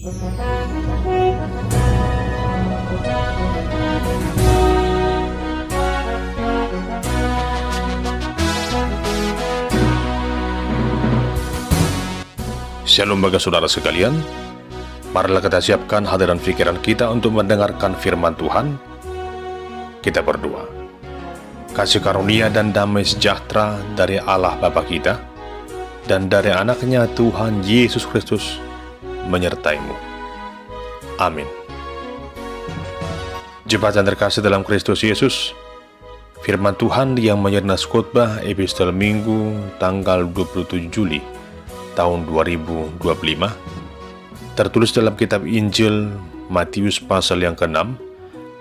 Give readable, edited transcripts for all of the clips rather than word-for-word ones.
Shalom bagi saudara sekalian, marilah kita siapkan hati dan pikiran kita untuk mendengarkan firman Tuhan. Kita berdoa. Kasih karunia dan damai sejahtera dari Allah Bapa kita dan dari anaknya Tuhan Yesus Kristus menyertaimu. Amin. Jemaat yang terkasih dalam Kristus Yesus, firman Tuhan yang menjadi nas khotbah epistel Minggu tanggal 27 Juli tahun 2025 tertulis dalam kitab Injil Matius pasal yang ke-6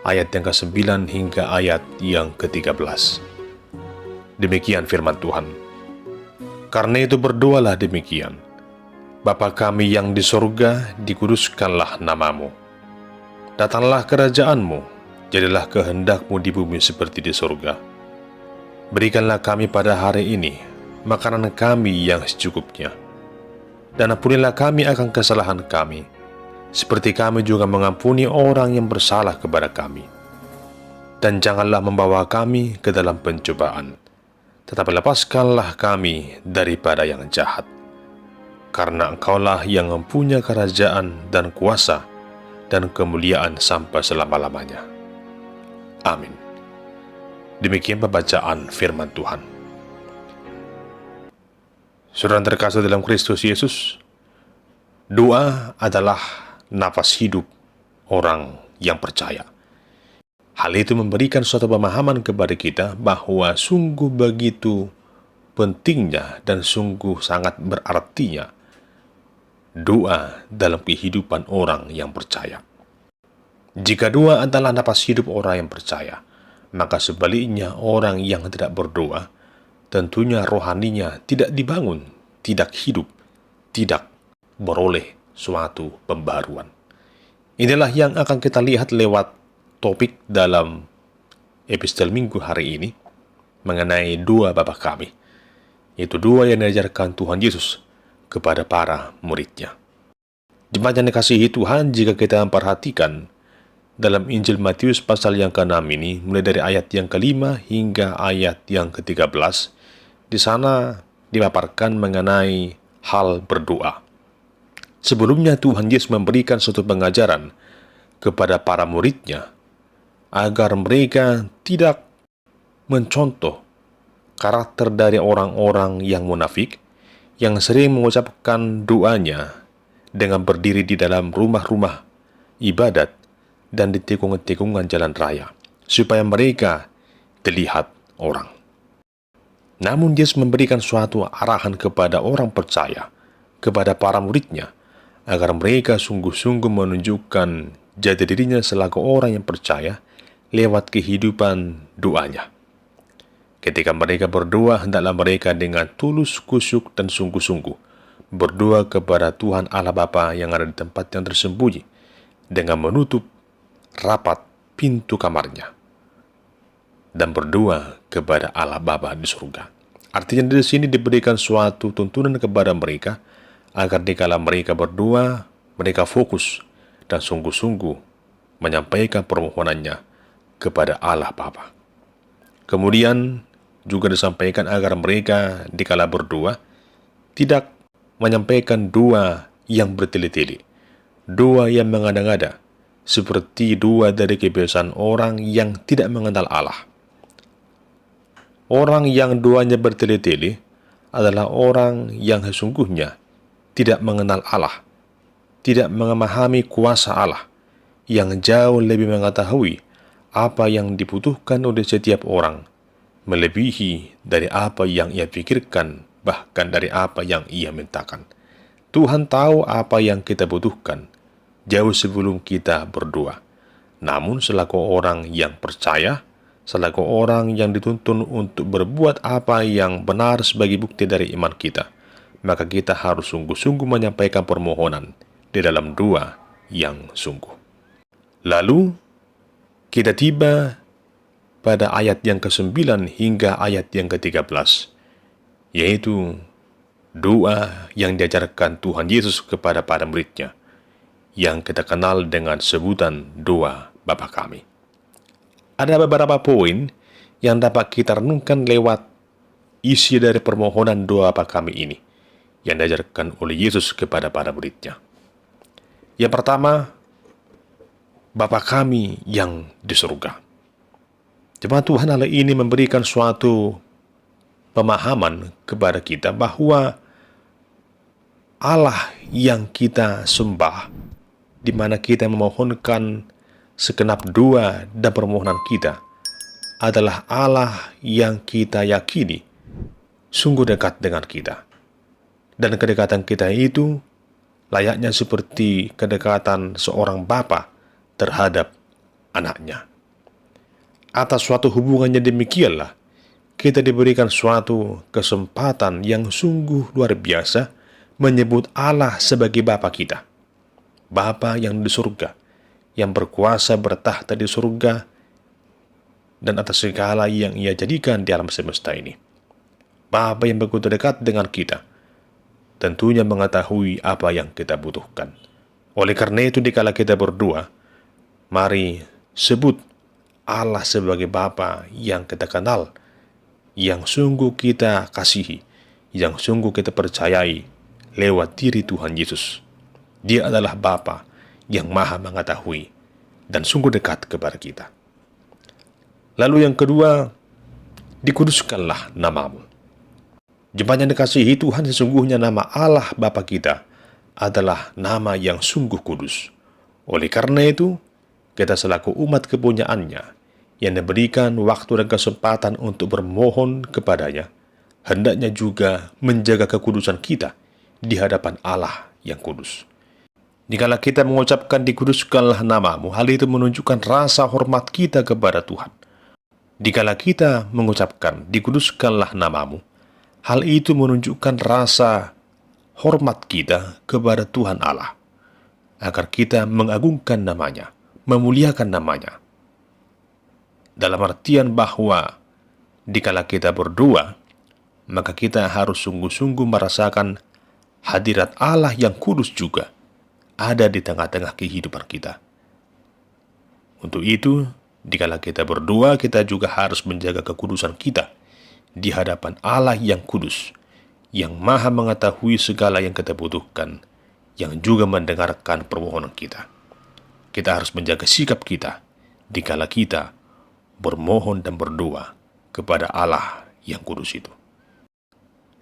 ayat yang ke-9 hingga ayat yang ke-13. Demikian firman Tuhan. Karena itu berdoalah demikian: Bapa kami yang di sorga, dikuduskanlah namamu. Datanglah kerajaanmu, jadilah kehendakmu di bumi seperti di sorga. Berikanlah kami pada hari ini makanan kami yang secukupnya. Dan ampunilah kami akan kesalahan kami, seperti kami juga mengampuni orang yang bersalah kepada kami. Dan janganlah membawa kami ke dalam pencobaan, tetapi lepaskanlah kami daripada yang jahat. Karena Engkaulah yang mempunyai kerajaan dan kuasa dan kemuliaan sampai selama-lamanya. Amin. Demikian pembacaan firman Tuhan. Saudara terkasih dalam Kristus Yesus, doa adalah nafas hidup orang yang percaya. Hal itu memberikan suatu pemahaman kepada kita bahwa sungguh begitu pentingnya dan sungguh sangat berartinya doa dalam kehidupan orang yang percaya. Jika doa adalah nafas hidup orang yang percaya, maka sebaliknya orang yang tidak berdoa tentunya rohaninya tidak dibangun, tidak hidup, tidak beroleh suatu pembaruan. Inilah yang akan kita lihat lewat topik dalam epistel Minggu hari ini mengenai doa Bapa kami, yaitu doa yang diajarkan Tuhan Yesus kepada para muridnya. Jemaat yang dikasihi Tuhan, jika kita memperhatikan dalam Injil Matius pasal yang ke-6 ini, mulai dari ayat yang ke-5 hingga ayat yang ke-13, di sana dipaparkan mengenai hal berdoa. Sebelumnya Tuhan Yesus memberikan suatu pengajaran kepada para muridnya agar mereka tidak mencontoh karakter dari orang-orang yang munafik yang sering mengucapkan doanya dengan berdiri di dalam rumah-rumah ibadat dan di tikungan-tikungan jalan raya, supaya mereka dilihat orang. Namun Yesus memberikan suatu arahan kepada orang percaya, kepada para muridnya, agar mereka sungguh-sungguh menunjukkan jati dirinya selaku orang yang percaya lewat kehidupan doanya. Ketika mereka berdoa, hendaklah mereka dengan tulus, khusyuk, dan sungguh-sungguh berdoa kepada Tuhan Allah Bapa yang ada di tempat yang tersembunyi, dengan menutup rapat pintu kamarnya dan berdoa kepada Allah Bapa di surga. Artinya di sini diberikan suatu tuntunan kepada mereka agar dikala mereka berdoa, mereka fokus dan sungguh-sungguh menyampaikan permohonannya kepada Allah Bapa. Kemudian juga disampaikan agar mereka dikala berdoa tidak menyampaikan doa yang bertele-tele, doa yang mengada-ngada, seperti doa dari kebiasaan orang yang tidak mengenal Allah. Orang yang doanya bertele-tele adalah orang yang sesungguhnya tidak mengenal Allah, tidak memahami kuasa Allah, yang jauh lebih mengetahui apa yang dibutuhkan oleh setiap orang, melebihi dari apa yang ia pikirkan, bahkan dari apa yang ia mintakan. Tuhan tahu apa yang kita butuhkan jauh sebelum kita berdoa. Namun selaku orang yang percaya, selaku orang yang dituntun untuk berbuat apa yang benar sebagai bukti dari iman kita, maka kita harus sungguh-sungguh menyampaikan permohonan di dalam doa yang sungguh. Lalu, kita tiba pada ayat yang ke-9 hingga ayat yang ke-13, yaitu doa yang diajarkan Tuhan Yesus kepada para muridnya, yang kita kenal dengan sebutan doa Bapa kami. Ada beberapa poin yang dapat kita renungkan lewat isi dari permohonan doa Bapa kami ini yang diajarkan oleh Yesus kepada para murid-Nya. Yang pertama, Bapa kami yang di surga. Jemaat Tuhan, hal ini memberikan suatu pemahaman kepada kita bahwa Allah yang kita sembah, di mana kita memohonkan segenap doa dan permohonan kita, adalah Allah yang kita yakini sungguh dekat dengan kita. Dan kedekatan kita itu layaknya seperti kedekatan seorang bapa terhadap anaknya. Atas suatu hubungannya demikianlah, kita diberikan suatu kesempatan yang sungguh luar biasa menyebut Allah sebagai Bapa kita. Bapa yang di surga, yang berkuasa bertahta di surga, dan atas segala yang Ia jadikan di alam semesta ini. Bapa yang begitu dekat dengan kita, tentunya mengetahui apa yang kita butuhkan. Oleh karena itu, dikala kita berdoa, mari sebut Allah sebagai Bapa yang kita kenal, yang sungguh kita kasihi, yang sungguh kita percayai lewat diri Tuhan Yesus. Dia adalah Bapa yang maha mengetahui dan sungguh dekat kepada kita. Lalu yang kedua, dikuduskanlah namamu. Jemaat yang dikasihi Tuhan, sesungguhnya nama Allah Bapa kita adalah nama yang sungguh kudus. Oleh karena itu, kita selaku umat kepunyaannya yang diberikan waktu dan kesempatan untuk bermohon kepadanya, hendaknya juga menjaga kekudusan kita di hadapan Allah yang kudus. Dikala kita mengucapkan dikuduskanlah namamu, hal itu menunjukkan rasa hormat kita kepada Tuhan. Dikala kita mengucapkan dikuduskanlah namamu, hal itu menunjukkan rasa hormat kita kepada Tuhan Allah, agar kita mengagungkan namanya, memuliakan namanya. Dalam artian bahwa dikala kita berdoa, maka kita harus sungguh-sungguh merasakan hadirat Allah yang kudus juga ada di tengah-tengah kehidupan kita. Untuk itu, dikala kita berdoa, kita juga harus menjaga kekudusan kita di hadapan Allah yang kudus, yang maha mengetahui segala yang kita butuhkan, yang juga mendengarkan permohonan kita. Kita harus menjaga sikap kita dikala kita bermohon dan berdoa kepada Allah yang kudus itu.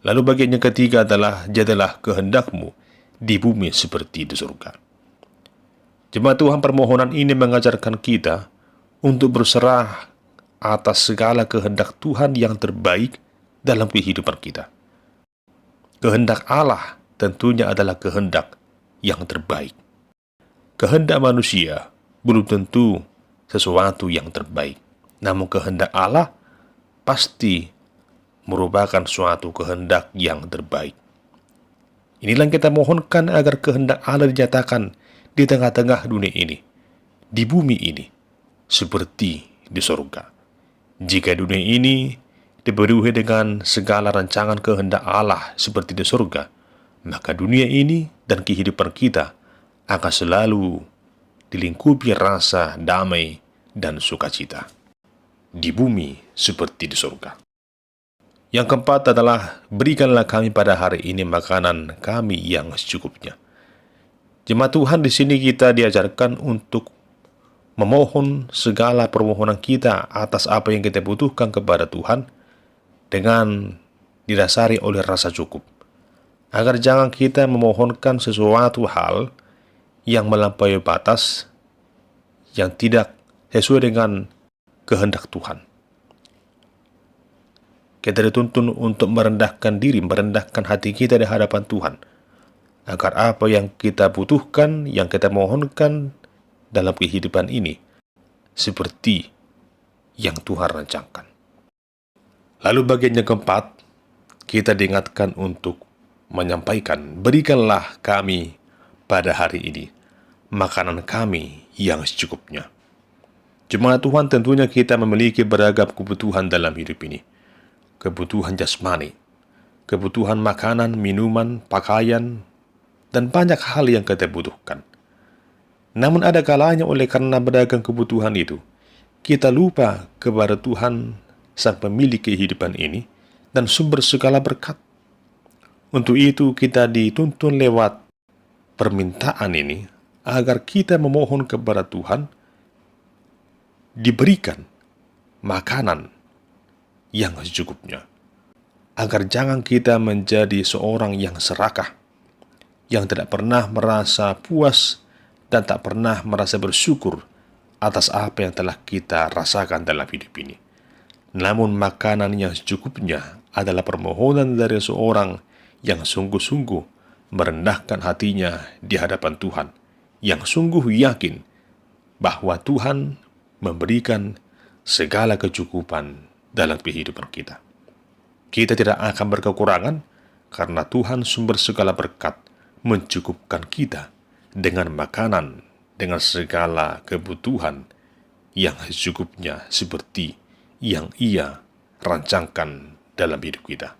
Lalu bagian yang ketiga adalah, jadilah kehendakmu di bumi seperti di surga. Jemaat Tuhan, permohonan ini mengajarkan kita untuk berserah atas segala kehendak Tuhan yang terbaik dalam kehidupan kita. Kehendak Allah tentunya adalah kehendak yang terbaik. Kehendak manusia belum tentu sesuatu yang terbaik. Namun kehendak Allah pasti merupakan suatu kehendak yang terbaik. Inilah yang kita mohonkan agar kehendak Allah dinyatakan di tengah-tengah dunia ini, di bumi ini, seperti di surga. Jika dunia ini dipenuhi dengan segala rancangan kehendak Allah seperti di surga, maka dunia ini dan kehidupan kita akan selalu dilingkupi rasa damai dan sukacita. Di bumi seperti di surga. Yang keempat adalah, berikanlah kami pada hari ini makanan kami yang secukupnya. Jemaat Tuhan, di sini kita diajarkan untuk memohon segala permohonan kita atas apa yang kita butuhkan kepada Tuhan dengan didasari oleh rasa cukup. Agar jangan kita memohonkan sesuatu hal yang melampaui batas, yang tidak sesuai dengan kehendak Tuhan. Kita dituntun untuk merendahkan diri, merendahkan hati kita di hadapan Tuhan, agar apa yang kita butuhkan, yang kita mohonkan dalam kehidupan ini, seperti yang Tuhan rancangkan. Lalu bagian yang keempat, kita diingatkan untuk menyampaikan, berikanlah kami pada hari ini makanan kami yang secukupnya. Jemaat Tuhan, tentunya kita memiliki beragam kebutuhan dalam hidup ini. Kebutuhan jasmani, kebutuhan makanan, minuman, pakaian, dan banyak hal yang kita butuhkan. Namun ada kalanya oleh karena beragam kebutuhan itu, kita lupa kepada Tuhan, sang pemilik kehidupan ini, dan sumber segala berkat. Untuk itu kita dituntun lewat permintaan ini, agar kita memohon kepada Tuhan, diberikan makanan yang secukupnya. Agar jangan kita menjadi seorang yang serakah, yang tidak pernah merasa puas dan tak pernah merasa bersyukur atas apa yang telah kita rasakan dalam hidup ini. Namun makanan yang secukupnya adalah permohonan dari seorang yang sungguh-sungguh merendahkan hatinya di hadapan Tuhan, yang sungguh yakin bahwa Tuhan memberikan segala kecukupan dalam kehidupan kita. Kita tidak akan berkekurangan karena Tuhan sumber segala berkat mencukupkan kita dengan makanan, dengan segala kebutuhan yang secukupnya seperti yang Ia rancangkan dalam hidup kita.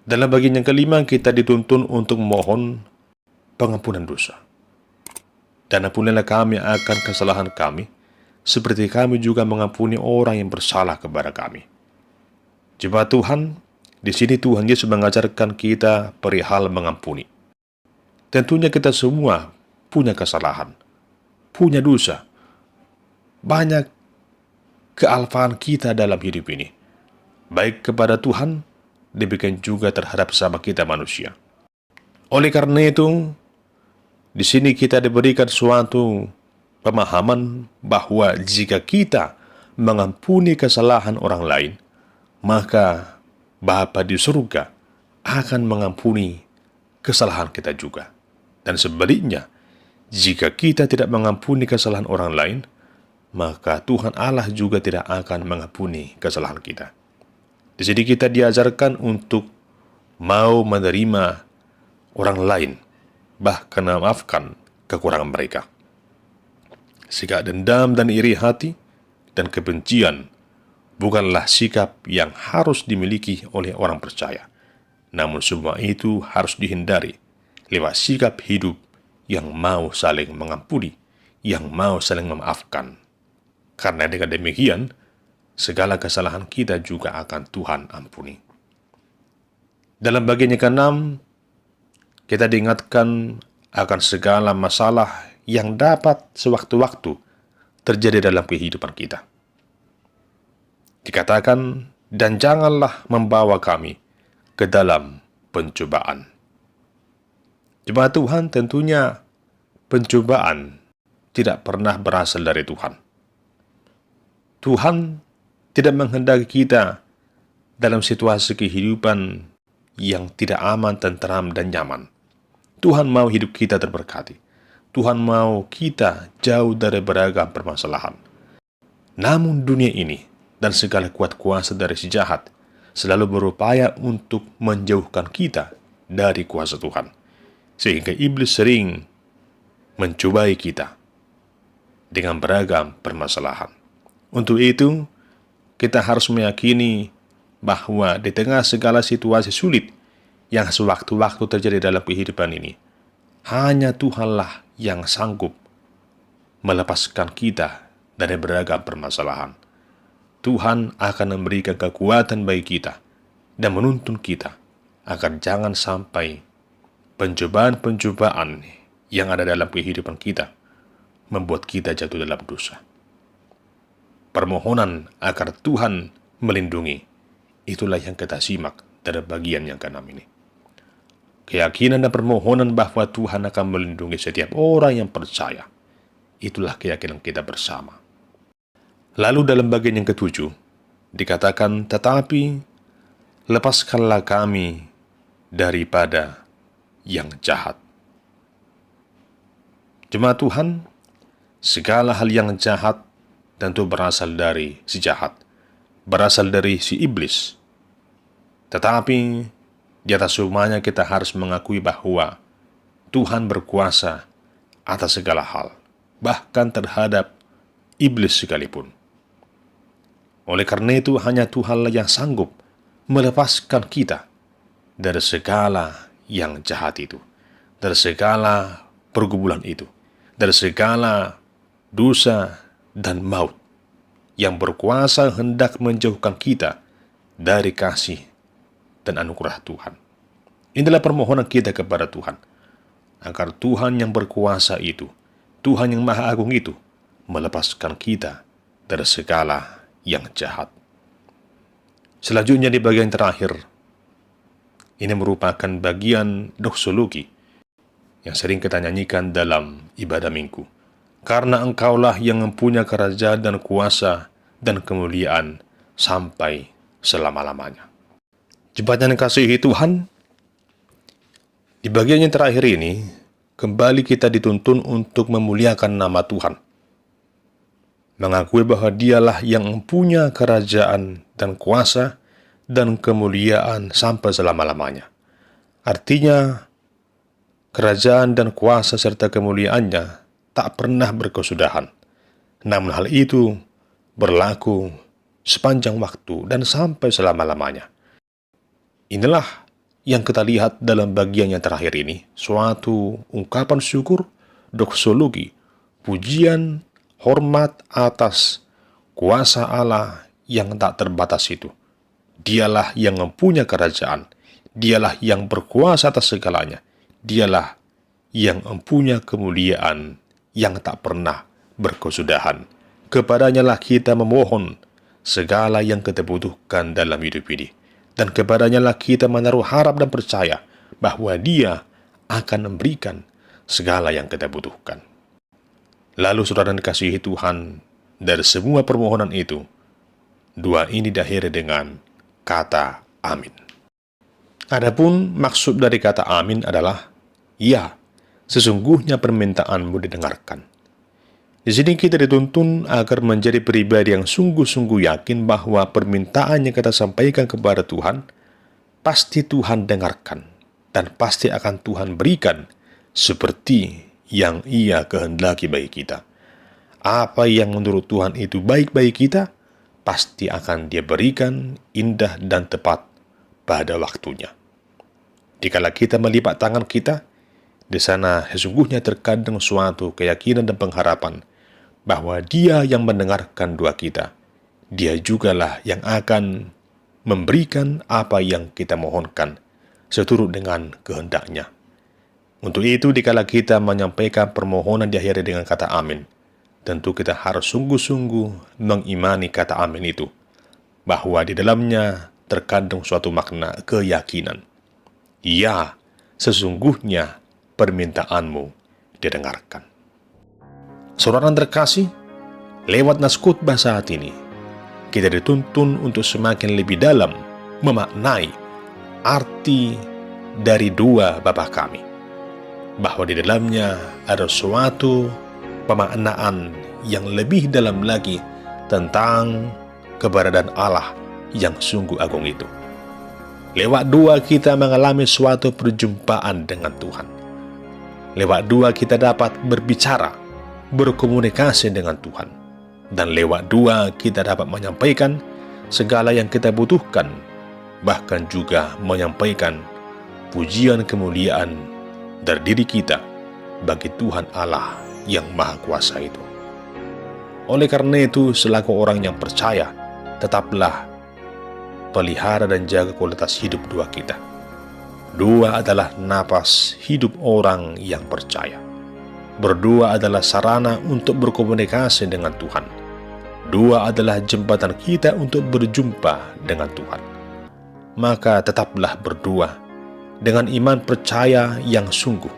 Dalam bagian yang kelima, kita dituntun untuk memohon pengampunan dosa. Dan ampunilah kami akan kesalahan kami, seperti kami juga mengampuni orang yang bersalah kepada kami. Jemaat Tuhan, di sini Tuhan Yesus mengajarkan kita perihal mengampuni. Tentunya kita semua punya kesalahan, punya dosa. Banyak kealpaan kita dalam hidup ini, baik kepada Tuhan, demikian juga terhadap sesama kita manusia. Oleh karena itu, di sini kita diberikan suatu pemahaman bahwa jika kita mengampuni kesalahan orang lain, maka Bapa di surga akan mengampuni kesalahan kita juga. Dan sebaliknya, jika kita tidak mengampuni kesalahan orang lain, maka Tuhan Allah juga tidak akan mengampuni kesalahan kita. Di sini kita diajarkan untuk mau menerima orang lain, bahkan memaafkan kekurangan mereka. Sikap dendam dan iri hati dan kebencian bukanlah sikap yang harus dimiliki oleh orang percaya. Namun semua itu harus dihindari lewat sikap hidup yang mau saling mengampuni, yang mau saling memaafkan. Karena dengan demikian, segala kesalahan kita juga akan Tuhan ampuni. Dalam bagian yang ke-6, kita diingatkan akan segala masalah yang dapat sewaktu-waktu terjadi dalam kehidupan kita. Dikatakan, dan janganlah membawa kami ke dalam pencobaan. Jemaat Tuhan, tentunya pencobaan tidak pernah berasal dari Tuhan. Tuhan tidak menghendaki kita dalam situasi kehidupan yang tidak aman, tentram, dan nyaman. Tuhan mau hidup kita terberkati. Tuhan mau kita jauh dari beragam permasalahan. Namun dunia ini dan segala kuat kuasa dari si jahat selalu berupaya untuk menjauhkan kita dari kuasa Tuhan. Sehingga iblis sering mencobai kita dengan beragam permasalahan. Untuk itu, kita harus meyakini bahwa di tengah segala situasi sulit yang sewaktu-waktu terjadi dalam kehidupan ini, hanya Tuhanlah yang sanggup melepaskan kita dari beragam permasalahan. Tuhan akan memberikan kekuatan bagi kita dan menuntun kita agar jangan sampai pencobaan-pencobaan yang ada dalam kehidupan kita membuat kita jatuh dalam dosa. Permohonan agar Tuhan melindungi, itulah yang kita simak dari bagian yang ke-6 ini. Keyakinan dan permohonan bahwa Tuhan akan melindungi setiap orang yang percaya, itulah keyakinan kita bersama. Lalu dalam bagian yang ke-7, dikatakan, tetapi lepaskanlah kami daripada yang jahat. Jemaat Tuhan, segala hal yang jahat tentu berasal dari si jahat, berasal dari si iblis. Tetapi di atas semuanya kita harus mengakui bahwa Tuhan berkuasa atas segala hal, bahkan terhadap iblis sekalipun. Oleh karena itu, hanya Tuhanlah yang sanggup melepaskan kita dari segala yang jahat itu, dari segala pergumulan itu, dari segala dosa dan maut, yang berkuasa hendak menjauhkan kita dari kasih dan anugerah Tuhan. Inilah permohonan kita kepada Tuhan, agar Tuhan yang berkuasa itu, Tuhan yang Maha Agung itu, melepaskan kita dari segala yang jahat. Selanjutnya di bagian terakhir, ini merupakan bagian doksologi yang sering kita nyanyikan dalam ibadah minggu. Karena Engkaulah yang mempunyai kerajaan dan kuasa dan kemuliaan sampai selama-lamanya. Jemaat yang dikasihi Tuhan, di bagian yang terakhir ini, kembali kita dituntun untuk memuliakan nama Tuhan. Mengakui bahwa Dialah yang mempunyai kerajaan dan kuasa dan kemuliaan sampai selama-lamanya. Artinya, kerajaan dan kuasa serta kemuliaannya tak pernah berkesudahan. Namun hal itu berlaku sepanjang waktu dan sampai selama-lamanya. Inilah yang kita lihat dalam bagian yang terakhir ini, suatu ungkapan syukur, doksologi, pujian, hormat atas kuasa Allah yang tak terbatas itu. Dialah yang mempunyai kerajaan, Dialah yang berkuasa atas segalanya, Dialah yang mempunyai kemuliaan yang tak pernah berkesudahan. Kepadanya lah kita memohon segala yang kita butuhkan dalam hidup ini. Dan kepadanya lah kita menaruh harap dan percaya bahwa Dia akan memberikan segala yang kita butuhkan. Lalu saudara dikasihi Tuhan, dari semua permohonan itu, doa ini diakhiri dengan kata amin. Adapun maksud dari kata amin adalah, ya, sesungguhnya permintaanmu didengarkan. Di sini kita dituntun agar menjadi pribadi yang sungguh-sungguh yakin bahwa permintaan yang kita sampaikan kepada Tuhan, pasti Tuhan dengarkan, dan pasti akan Tuhan berikan seperti yang Ia kehendaki bagi kita. Apa yang menurut Tuhan itu baik bagi kita, pasti akan Dia berikan indah dan tepat pada waktunya. Dikala kita melipat tangan kita, di sana sesungguhnya terkandung suatu keyakinan dan pengharapan bahwa Dia yang mendengarkan doa kita, Dia jugalah yang akan memberikan apa yang kita mohonkan seturut dengan kehendak-Nya. Untuk itu, dikala kita menyampaikan permohonan diakhiri dengan kata amin, tentu kita harus sungguh-sungguh mengimani kata amin itu, bahwa di dalamnya terkandung suatu makna keyakinan. Ya, sesungguhnya permintaanmu didengarkan. Saudara terkasih, lewat naskutbah saat ini, kita dituntun untuk semakin lebih dalam memaknai arti dari doa Bapa kami, bahwa di dalamnya ada suatu pemaknaan yang lebih dalam lagi tentang keberadaan Allah yang sungguh agung itu. Lewat doa kita mengalami suatu perjumpaan dengan Tuhan. Lewat doa kita dapat berbicara, berkomunikasi dengan Tuhan. Dan lewat doa kita dapat menyampaikan segala yang kita butuhkan, bahkan juga menyampaikan pujian kemuliaan dari diri kita bagi Tuhan Allah yang Maha Kuasa itu. Oleh karena itu, selaku orang yang percaya, tetaplah pelihara dan jaga kualitas hidup doa kita. Doa adalah napas hidup orang yang percaya. Berdoa adalah sarana untuk berkomunikasi dengan Tuhan. Doa adalah jembatan kita untuk berjumpa dengan Tuhan. Maka tetaplah berdoa dengan iman percaya yang sungguh,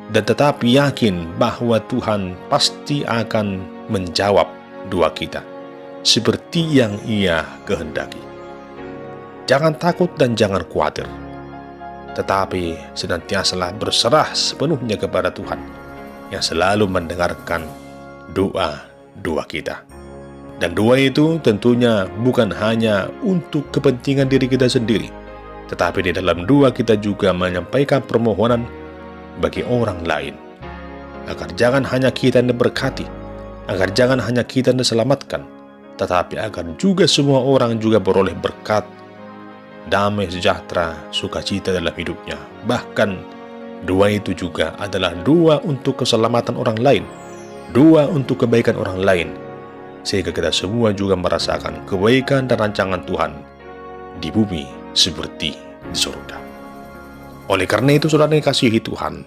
dan tetap yakin bahwa Tuhan pasti akan menjawab doa kita seperti yang Ia kehendaki. Jangan takut dan jangan khawatir, tetapi senantiasalah berserah sepenuhnya kepada Tuhan yang selalu mendengarkan doa-doa kita. Dan doa itu tentunya bukan hanya untuk kepentingan diri kita sendiri, tetapi di dalam doa kita juga menyampaikan permohonan bagi orang lain, agar jangan hanya kita yang diberkati, agar jangan hanya kita yang diselamatkan, tetapi agar juga semua orang juga beroleh berkat, damai sejahtera, sukacita dalam hidupnya, bahkan Doa itu juga adalah doa untuk keselamatan orang lain, doa untuk kebaikan orang lain, sehingga kita semua juga merasakan kebaikan dan rancangan Tuhan di bumi seperti di surga. Oleh karena itu, saudara yang dikasihi Tuhan,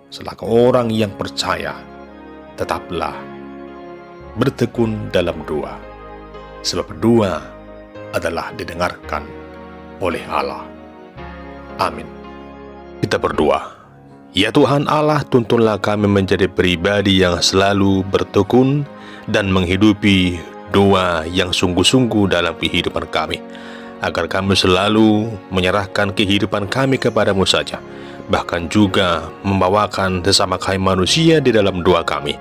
selaku orang yang percaya, tetaplah bertekun dalam doa, sebab doa adalah didengarkan oleh Allah. Amin. Kita berdoa. Ya Tuhan Allah, tuntunlah kami menjadi pribadi yang selalu bertekun dan menghidupi doa yang sungguh-sungguh dalam kehidupan kami, agar kami selalu menyerahkan kehidupan kami kepadamu saja, bahkan juga membawakan sesama kami manusia di dalam doa kami,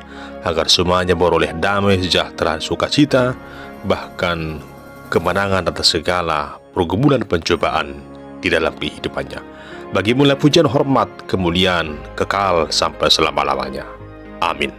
agar semuanya beroleh damai, sejahtera, sukacita, bahkan kemenangan atas segala pergumulan pencobaan di dalam kehidupannya. Bagimu pujian, hormat, kemuliaan, kekal sampai selama-lamanya. Amin.